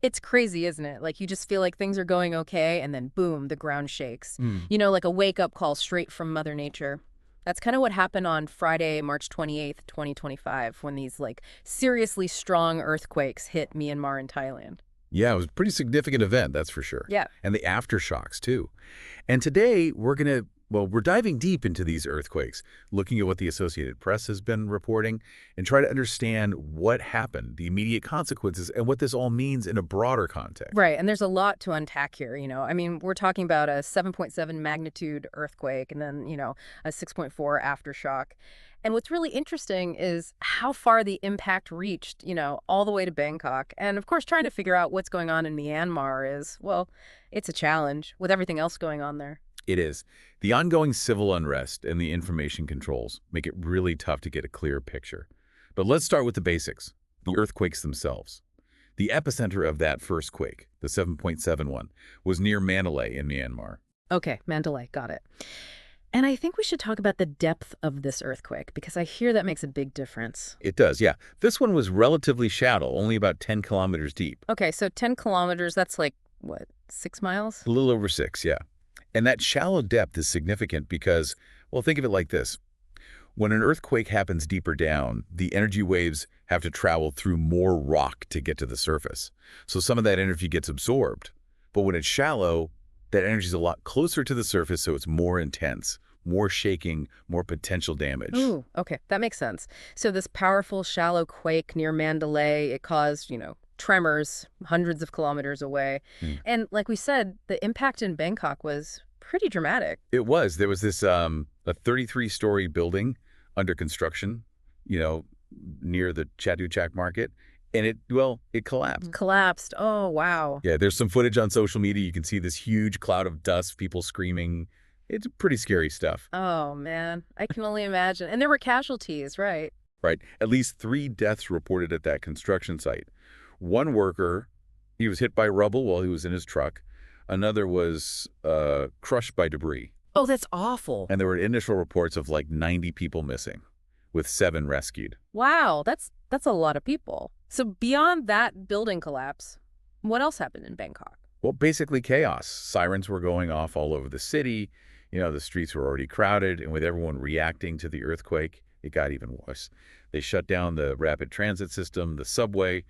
It's crazy, isn't it? Like, you just feel like things are going okay, and then boom, the ground shakes. Mm. Like a wake-up call straight from Mother Nature. That's kind of what happened on Friday, March 28th, 2025, when these, like, seriously strong earthquakes hit Myanmar and Thailand. Yeah, it was a pretty significant event, that's for sure. Yeah. And the aftershocks, too. And today, we're diving deep into these earthquakes, looking at what the Associated Press has been reporting, and try to understand what happened, the immediate consequences, and what this all means in a broader context. Right, and there's a lot to unpack here. I mean, we're talking about a 7.7 magnitude earthquake and then, a 6.4 aftershock. And what's really interesting is how far the impact reached, all the way to Bangkok. And of course, trying to figure out what's going on in Myanmar is, well, it's a challenge with everything else going on there. It is. The ongoing civil unrest and the information controls make it really tough to get a clear picture. But let's start with the basics, the earthquakes themselves. The epicenter of that first quake, the 7.7 one, was near Mandalay in Myanmar. Okay, Mandalay, got it. And I think we should talk about the depth of this earthquake because I hear that makes a big difference. It does, yeah. This one was relatively shallow, only about 10 kilometers deep. Okay, so 10 kilometers, that's like, what, 6 miles? A little over 6, yeah. And that shallow depth is significant because, well, think of it like this. When an earthquake happens deeper down, the energy waves have to travel through more rock to get to the surface. So some of that energy gets absorbed. But when it's shallow, that energy is a lot closer to the surface, so it's more intense, more shaking, more potential damage. Ooh, okay, that makes sense. So this powerful shallow quake near Mandalay, it caused, tremors hundreds of kilometers away. Hmm. And like we said, the impact in Bangkok was pretty dramatic. It was. There was this a 33-story building under construction, you know, near the Chatuchak market, and it collapsed. Collapsed. Oh, wow. Yeah, there's some footage on social media. You can see this huge cloud of dust, people screaming. It's pretty scary stuff, Oh, man. I can only imagine. And there were casualties, right? right? At least 3 deaths reported at that construction site. One worker, he was hit by rubble while he was in his truck. Another was crushed by debris. Oh, that's awful. And there were initial reports of like 90 people missing, with 7 rescued. Wow, that's a lot of people. So beyond that building collapse, what else happened in Bangkok? Well, basically chaos. Sirens were going off all over the city. You know, the streets were already crowded, and with everyone reacting to the earthquake, it got even worse. They shut down the rapid transit system, the subway,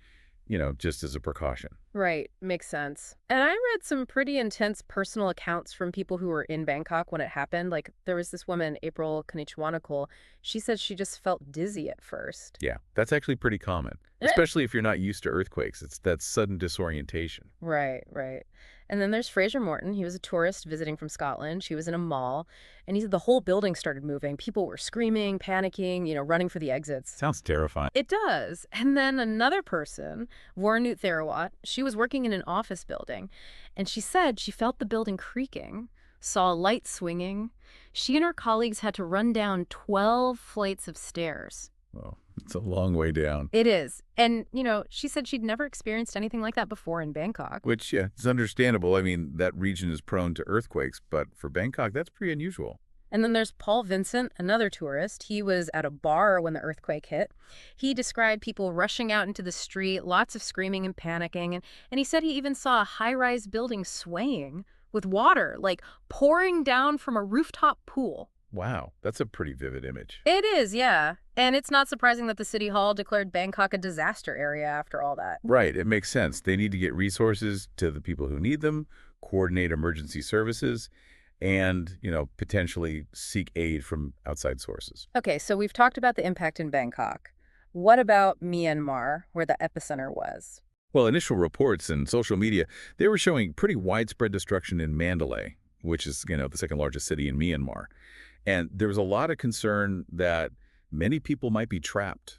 just as a precaution. Right, makes sense. And I read some pretty intense personal accounts from people who were in Bangkok when it happened. Like there was this woman, April Kanichwanakul. She said she just felt dizzy at first. Yeah, that's actually pretty common, Eh. especially if you're not used to earthquakes. It's that sudden disorientation. Right, right. And then there's Fraser Morton. He was a tourist visiting from Scotland. She was in a mall, and he said the whole building started moving. People were screaming, panicking, running for the exits. Sounds terrifying. It does. And then another person, Warnut Therawat, she was working in an office building, and she said she felt the building creaking, saw lights swinging. She and her colleagues had to run down 12 flights of stairs. Well, it's a long way down. It is. And, she said she'd never experienced anything like that before in Bangkok. Which, yeah, it's understandable. I mean, that region is prone to earthquakes, but for Bangkok, that's pretty unusual. And then there's Paul Vincent, another tourist. He was at a bar when the earthquake hit. He described people rushing out into the street, lots of screaming and panicking. And he said he even saw a high-rise building swaying with water, like pouring down from a rooftop pool. Wow, that's a pretty vivid image. It is, yeah. And it's not surprising that the city hall declared Bangkok a disaster area after all that. Right, it makes sense. They need to get resources to the people who need them, coordinate emergency services, and, potentially seek aid from outside sources. Okay, so we've talked about the impact in Bangkok. What about Myanmar, where the epicenter was? Well, initial reports and social media, they were showing pretty widespread destruction in Mandalay, which is, the second largest city in Myanmar. And there was a lot of concern that many people might be trapped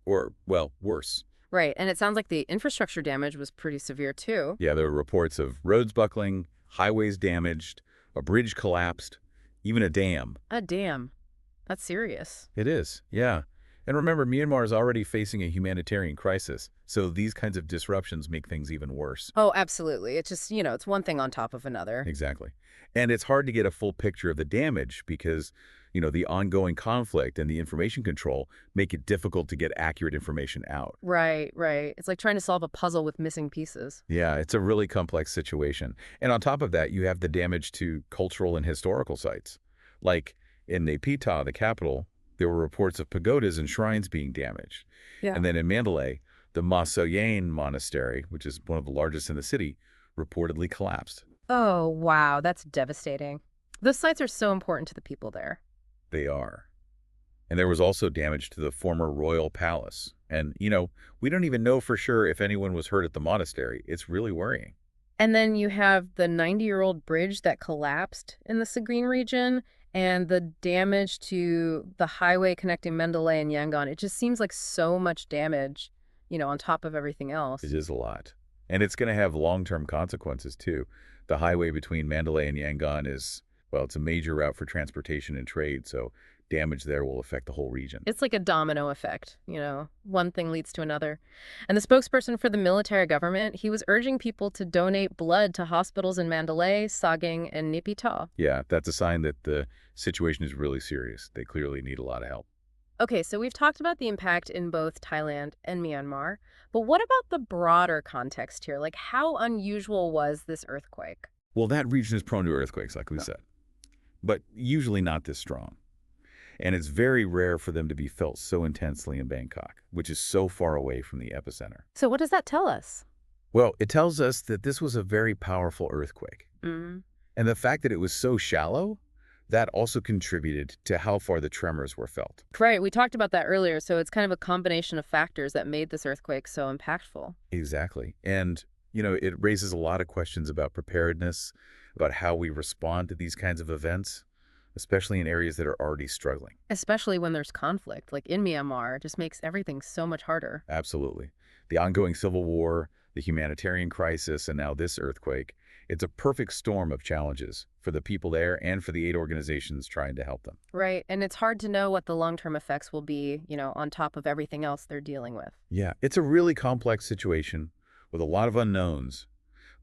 or, well, worse. Right, and it sounds like the infrastructure damage was pretty severe, too. Yeah, there were reports of roads buckling, highways damaged, a bridge collapsed, even a dam. A dam. That's serious. It is, yeah. And remember, Myanmar is already facing a humanitarian crisis, so these kinds of disruptions make things even worse. Oh, absolutely. It's just, it's one thing on top of another. Exactly. And it's hard to get a full picture of the damage because, the ongoing conflict and the information control make it difficult to get accurate information out. Right, right. It's like trying to solve a puzzle with missing pieces. Yeah, it's a really complex situation. And on top of that, you have the damage to cultural and historical sites. Like in Naypyidaw, the capital, there were reports of pagodas and shrines being damaged. Yeah. And then in Mandalay, the Ma Soyan Monastery, which is one of the largest in the city, reportedly collapsed. Oh, wow. That's devastating. Those sites are so important to the people there. They are. And there was also damage to the former royal palace. And, we don't even know for sure if anyone was hurt at the monastery. It's really worrying. And then you have the 90-year-old bridge that collapsed in the Sagaing region and the damage to the highway connecting Mandalay and Yangon. It just seems like so much damage, on top of everything It else. is a lot. And it's going to have long-term consequences, too. The highway between Mandalay and Yangon is, well, it's a major route for transportation and trade, so damage there will affect the whole region. It's like a domino effect, one thing leads to another. And the spokesperson for the military government, he was urging people to donate blood to hospitals in Mandalay, Sagaing, and Naypyidaw. Yeah, that's a sign that the situation is really serious. They clearly need a lot of help. Okay, so we've talked about the impact in both Thailand and Myanmar, but what about the broader context here? Like, how unusual was this earthquake? Well, that region is prone to earthquakes, like we said, but usually not this strong. And it's very rare for them to be felt so intensely in Bangkok, which is so far away from the epicenter. So what does that tell us? Well, it tells us that this was a very powerful earthquake. Mm. And the fact that it was so shallow, that also contributed to how far the tremors were felt. Right, we talked about that earlier, so it's kind of a combination of factors that made this earthquake so impactful. Exactly. And, it raises a lot of questions about preparedness, about how we respond to these kinds of events, especially in areas that are already struggling. Especially when there's conflict, like in Myanmar, it just makes everything so much harder. Absolutely. The ongoing civil war, the humanitarian crisis, and now this earthquake, it's a perfect storm of challenges for the people there and for the aid organizations trying to help them. Right, and it's hard to know what the long-term effects will be, on top of everything else they're dealing with. Yeah, it's a really complex situation with a lot of unknowns.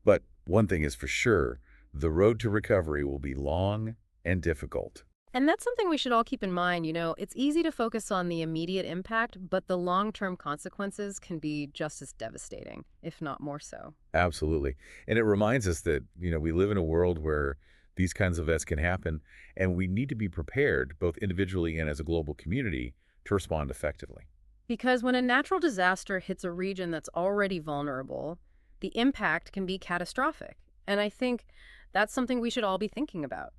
But one thing is for sure, the road to recovery will be long and difficult. And that's something we should all keep in mind. It's easy to focus on the immediate impact, but the long-term consequences can be just as devastating, if not more so. Absolutely. And it reminds us that, we live in a world where these kinds of events can happen, and we need to be prepared, both individually and as a global community, to respond effectively. Because when a natural disaster hits a region that's already vulnerable, the impact can be catastrophic. And I think that's something we should all be thinking about.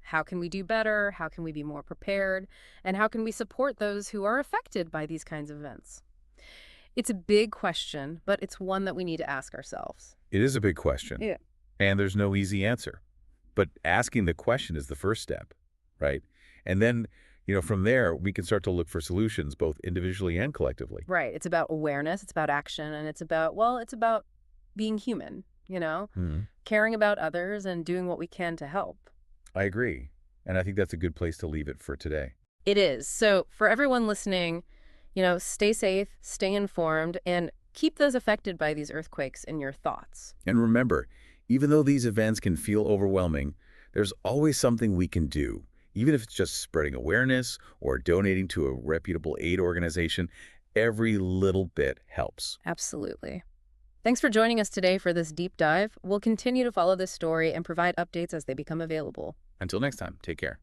How can we do better? How can we be more prepared? And how can we support those who are affected by these kinds of events? It's a big question, but it's one that we need to ask ourselves. It is a big question, Yeah. and there's no easy answer. But asking the question is the first step, right? And then, from there, we can start to look for solutions, both individually and collectively. Right. It's about awareness, it's about action, and it's about being human, Mhm. caring about others and doing what we can to help. I agree. And I think that's a good place to leave it for today. It is. So for everyone listening, stay safe, stay informed, and keep those affected by these earthquakes in your thoughts. And remember, even though these events can feel overwhelming, there's always something we can do. Even if it's just spreading awareness or donating to a reputable aid organization, every little bit helps. Absolutely. Thanks for joining us today for this deep dive. We'll continue to follow this story and provide updates as they become available. Until next time, take care.